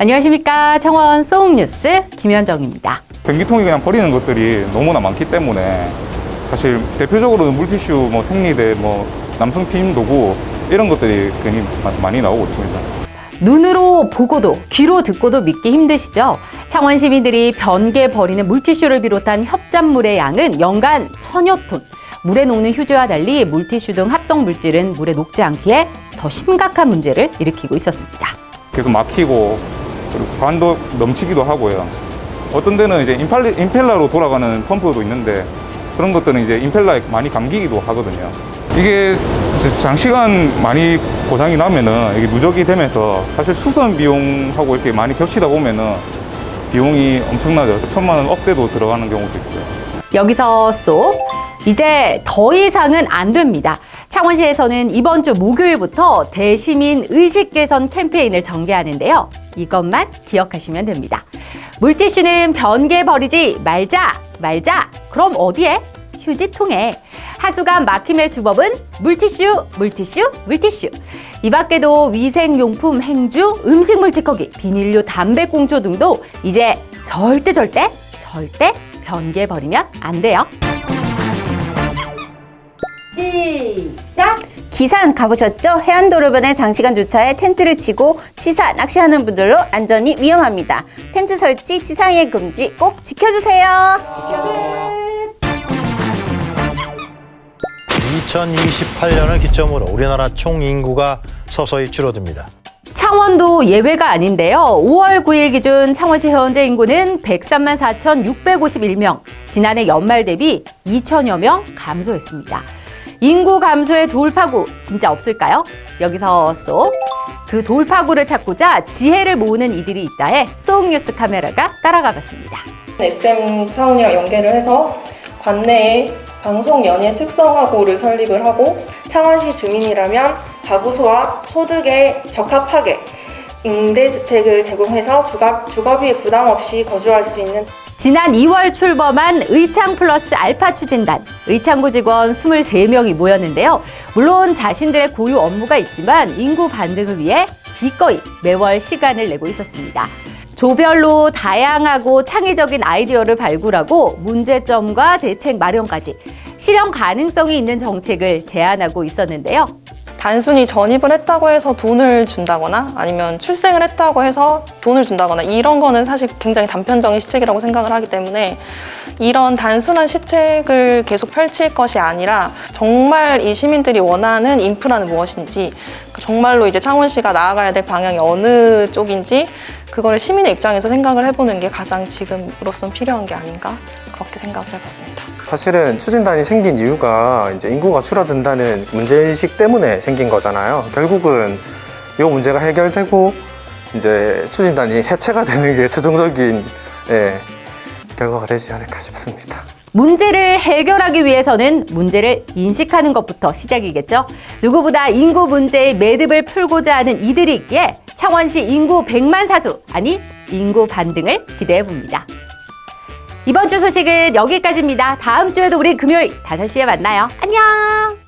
안녕하십니까. 창원 쏘옥뉴스 김현정입니다. 변기통에 그냥 버리는 것들이 너무나 많기 때문에 사실 대표적으로는 물티슈, 생리대, 남성 피임도구 이런 것들이 괜히 많이 나오고 있습니다. 눈으로 보고도 귀로 듣고도 믿기 힘드시죠? 창원 시민들이 변기에 버리는 물티슈를 비롯한 협잡물의 양은 연간 1000여 톤. 물에 녹는 휴지와 달리 물티슈 등 합성 물질은 물에 녹지 않기에 더 심각한 문제를 일으키고 있었습니다. 계속 막히고 그리고 관도 넘치기도 하고요. 어떤 데는 이제 임펠러로 돌아가는 펌프도 있는데 그런 것들은 이제 임펠러에 많이 감기기도 하거든요. 이게 이제 장시간 많이 고장이 나면은 이게 누적이 되면서 사실 수선 비용하고 이렇게 많이 겹치다 보면은 비용이 엄청나죠. 1000만 원, 억대도 들어가는 경우도 있고요. 여기서 쏙 이제 더 이상은 안 됩니다. 창원시에서는 이번 주 목요일부터 대시민 의식 개선 캠페인을 전개하는데요. 이것만 기억하시면 됩니다. 물티슈는 변기에 버리지 말자. 그럼 어디에? 휴지통에. 하수관 막힘의 주법은 물티슈. 이 밖에도 위생용품, 행주, 음식물 찌꺼기, 비닐류, 담배꽁초 등도 이제 절대 변기에 버리면 안 돼요. 시작! 기산 가보셨죠? 해안도로변에 장시간 주차해 텐트를 치고 취사, 낚시하는 분들로 안전이 위험합니다. 텐트 설치, 취사행 금지 꼭 지켜주세요. 2028년을 기점으로 우리나라 총 인구가 서서히 줄어듭니다. 창원도 예외가 아닌데요. 5월 9일 기준 창원시 현재 인구는 103만 4,651명, 지난해 연말 대비 2천여 명 감소했습니다. 인구 감소의 돌파구 진짜 없을까요? 여기서 쏙! 그 돌파구를 찾고자 지혜를 모으는 이들이 있다해 쏘옥뉴스 카메라가 따라가 봤습니다. SM타운이랑 연계를 해서 관내에 방송 연예 특성화고를 설립을 하고 창원시 주민이라면 가구 수와 소득에 적합하게 임대주택을 제공해서 주거비 부담 없이 거주할 수 있는 지난 2월 출범한 의창 플러스 알파 추진단, 의창구 직원 23명이 모였는데요. 물론 자신들의 고유 업무가 있지만 인구 반등을 위해 기꺼이 매월 시간을 내고 있었습니다. 조별로 다양하고 창의적인 아이디어를 발굴하고 문제점과 대책 마련까지 실현 가능성이 있는 정책을 제안하고 있었는데요. 단순히 전입을 했다고 해서 돈을 준다거나 아니면 출생을 했다고 해서 돈을 준다거나 이런 거는 사실 굉장히 단편적인 시책이라고 생각을 하기 때문에 이런 단순한 시책을 계속 펼칠 것이 아니라 정말 이 시민들이 원하는 인프라는 무엇인지 정말로 이제 창원시가 나아가야 될 방향이 어느 쪽인지 그거를 시민의 입장에서 생각을 해보는 게 가장 지금으로선 필요한 게 아닌가 그렇게 생각을 해봤습니다. 사실은 추진단이 생긴 이유가 이제 인구가 줄어든다는 문제의식 때문에 생긴 거잖아요. 결국은 이 문제가 해결되고 이제 추진단이 해체가 되는 게 최종적인 결과가 되지 않을까 싶습니다. 문제를 해결하기 위해서는 문제를 인식하는 것부터 시작이겠죠. 누구보다 인구 문제의 매듭을 풀고자 하는 이들이 있기에 창원시 인구 100만 사수, 아니 인구 반등을 기대해 봅니다. 이번 주 소식은 여기까지입니다. 다음 주에도 우리 금요일 5시에 만나요. 안녕!